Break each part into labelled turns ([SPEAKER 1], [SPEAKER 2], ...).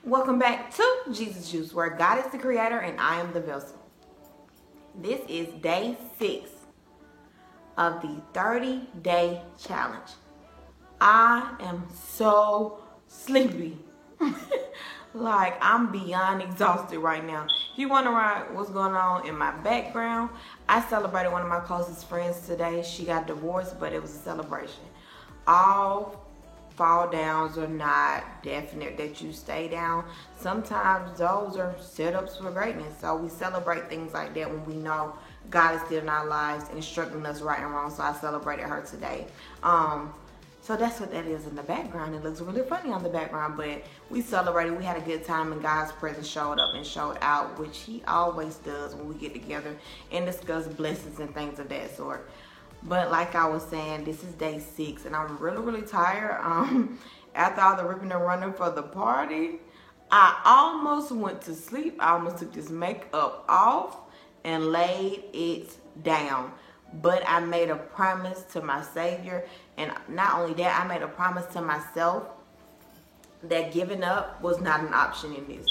[SPEAKER 1] Welcome back to Jesus Juice, where God is the creator and I am the vessel. This is day 6 of the 30-day challenge. I am so sleepy. Like, I'm beyond exhausted right now. If you wonder what's going on in my background, I celebrated one of my closest friends today. She got divorced, but it was a celebration. All fall downs are not definite that you stay down. Sometimes those are setups for greatness. So we celebrate things like that when we know God is still in our lives, instructing us right and wrong. So I celebrated her today. So that's what that is in the background. It looks really funny on the background, but we celebrated. We had a good time, and God's presence showed up and showed out, which He always does when we get together and discuss blessings and things of that sort. But like I was saying, this is day 6, and I'm really tired. After all the ripping and running for the party, I almost went to sleep. I almost took this makeup off and laid it down. But I made a promise to my Savior, and not only that, I made a promise to myself that giving up was not an option in this.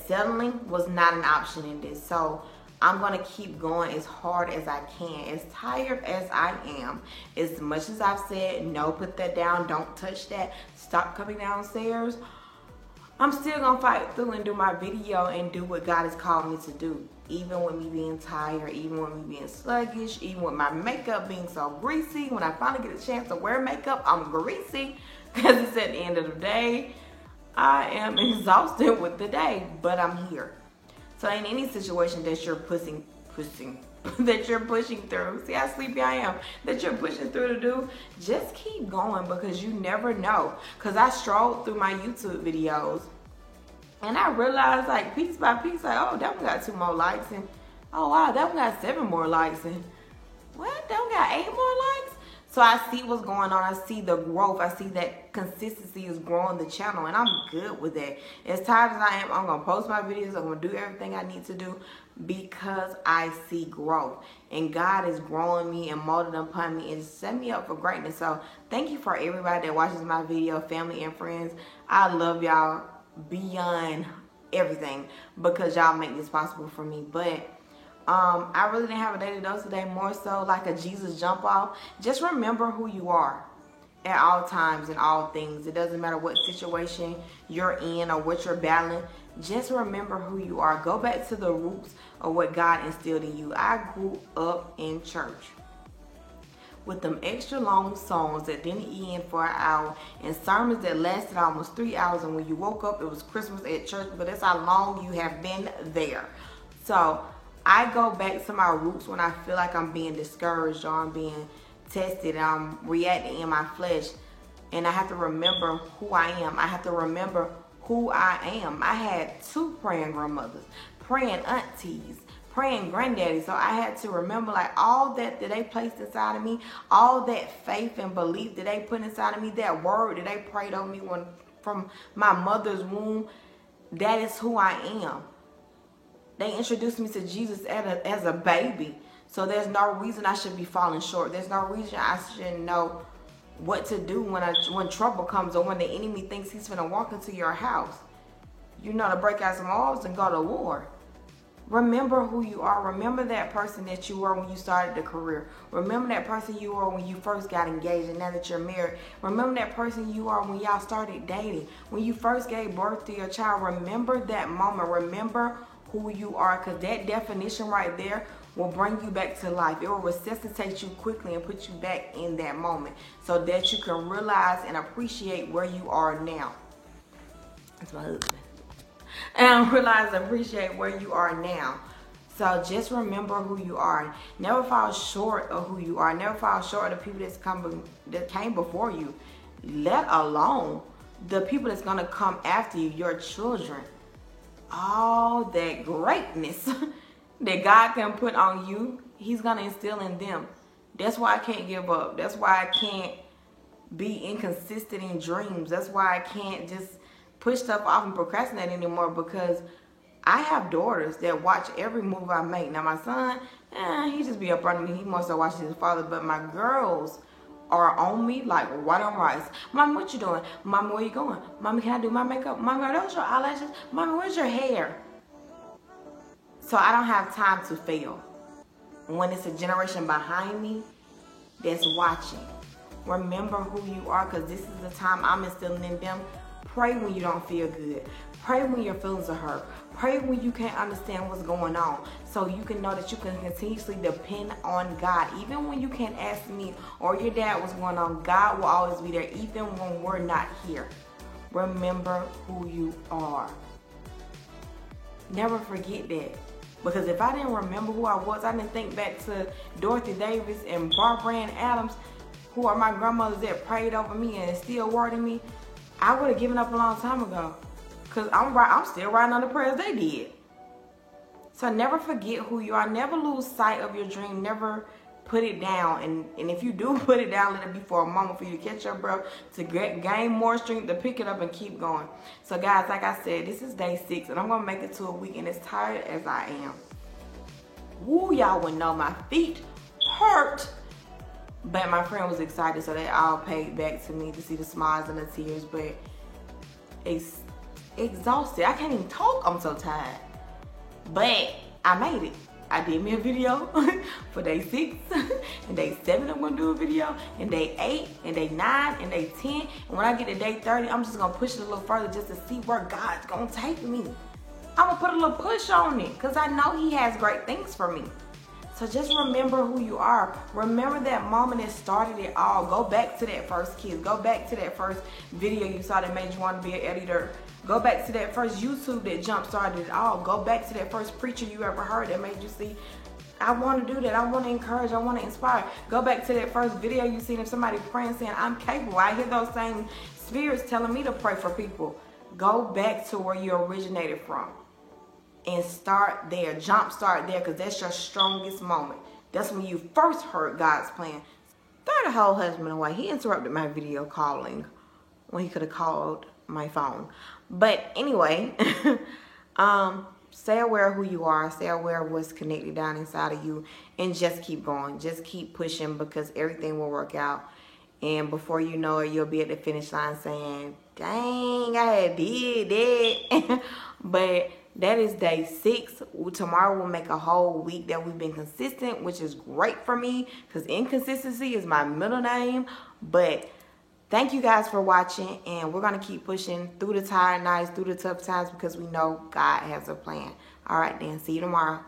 [SPEAKER 1] Settling was not an option in this. So I'm going to keep going as hard as I can, as tired as I am. As much as I've said, no, put that down, don't touch that, stop coming downstairs, I'm still going to fight through and do my video and do what God has called me to do. Even with me being tired, even with me being sluggish, even with my makeup being so greasy. When I finally get a chance to wear makeup, I'm greasy because it's at the end of the day. I am exhausted with the day, but I'm here. So in any situation that you're pushing through, see how sleepy I am, that you're pushing through to do, just keep going, because you never know. Because I strolled through my YouTube videos and I realized, like, piece by piece, like, oh, that one got 2 more likes, and oh wow, that one got 7 more likes, and what, that one got 8 more likes. So I see what's going on. I see the growth. I see that consistency is growing the channel, and I'm good with that. As tired as I am, I'm going to post my videos. I'm going to do everything I need to do because I see growth. And God is growing me and molding upon me and setting me up for greatness. So thank you for everybody that watches my video, family and friends. I love y'all beyond everything because y'all make this possible for me. But I really didn't have a daily dose today, more so like a Jesus jump off. Just remember who you are at all times and all things. It doesn't matter what situation you're in or what you're battling. Just remember who you are. Go back to the roots of what God instilled in you. I grew up in church with them extra long songs that didn't end for an hour and sermons that lasted almost 3 hours, and when you woke up it was Christmas at church, but that's how long you have been there. So I go back to my roots when I feel like I'm being discouraged or I'm being tested and I'm reacting in my flesh, and I have to remember who I am. I have to remember who I am. I had 2 praying grandmothers, praying aunties, praying granddaddies. So I had to remember, like, all that they placed inside of me, all that faith and belief that they put inside of me, that word that they prayed over me from my mother's womb. That is who I am. They introduced me to Jesus as a baby. So there's no reason I should be falling short. There's no reason I shouldn't know what to do when trouble comes, or when the enemy thinks he's going to walk into your house. You know, to break out some arms and go to war. Remember who you are. Remember that person that you were when you started the career. Remember that person you were when you first got engaged and now that you're married. Remember that person you are when y'all started dating. When you first gave birth to your child. Remember that moment. Remember who you are, because that definition right there will bring you back to life. It will resuscitate you quickly and put you back in that moment so that you can realize and appreciate where you are now. That's my husband. And realize and appreciate where you are now. So just remember who you are. Never fall short of who you are. Never fall short of the people that came before you. Let alone the people that's going to come after you, your children. All that greatness that God can put on you, He's going to instill in them. That's why I can't give up. That's why I can't be inconsistent in dreams. That's why I can't just push stuff off and procrastinate anymore, because I have daughters that watch every move I make. Now my son, he just be up front of me. He more so watches his father. But my girls are on me like white on rice. Mommy, what you doing? Mommy, where you going? Mommy, can I do my makeup? Mommy, are those your eyelashes? Mommy, where's your hair? So I don't have time to fail. When it's a generation behind me that's watching, remember who you are, because this is the time I'm instilling in them. Pray when you don't feel good. Pray when your feelings are hurt. Pray when you can't understand what's going on, so you can know that you can continuously depend on God. Even when you can't ask me or your dad what's going on, God will always be there, even when we're not here. Remember who you are. Never forget that. Because if I didn't remember who I was, I didn't think back to Dorothy Davis and Barbara Ann Adams, who are my grandmothers that prayed over me and still wording me, I would have given up a long time ago. Because I'm still writing on the prayers they did. So never forget who you are. Never lose sight of your dream. Never put it down. And if you do put it down, let it be for a moment for you to catch your breath, to gain more strength, to pick it up and keep going. So guys, like I said, this is day 6 and I'm going to make it to a week, and as tired as I am. Woo, y'all wouldn't know, my feet hurt. But my friend was excited, so they all paid back to me to see the smiles and the tears. But it's exhausted. I can't even talk. I'm so tired. But I made it. I did me a video for day 6 and day 7 I'm gonna do a video, and day 8 and day 9 and day 10. And when I get to day 30, I'm just gonna push it a little further just to see where God's gonna take me. I'm gonna put a little push on it because I know He has great things for me. So just remember who you are. Remember that moment that started it all. Go back to that first kiss. Go back to that first video you saw that made you want to be an editor. Go back to that first YouTube that jump started it all. Go back to that first preacher you ever heard that made you see, I want to do that. I want to encourage. I want to inspire. Go back to that first video you seen of somebody praying saying, I'm capable. I hear those same spirits telling me to pray for people. Go back to where you originated from. And start there, jump start there, because that's your strongest moment. That's when you first heard God's plan. Throw the whole husband away. He interrupted my video calling when he could have called my phone. But anyway, stay aware of who you are. Stay aware of what's connected down inside of you, and just keep going. Just keep pushing, because everything will work out. And before you know it, you'll be at the finish line saying, dang, I did that. But that is day 6. Tomorrow we'll make a whole week that we've been consistent, which is great for me because inconsistency is my middle name. But thank you guys for watching, and we're going to keep pushing through the tired nights, through the tough times, because we know God has a plan. All right, then. See you tomorrow.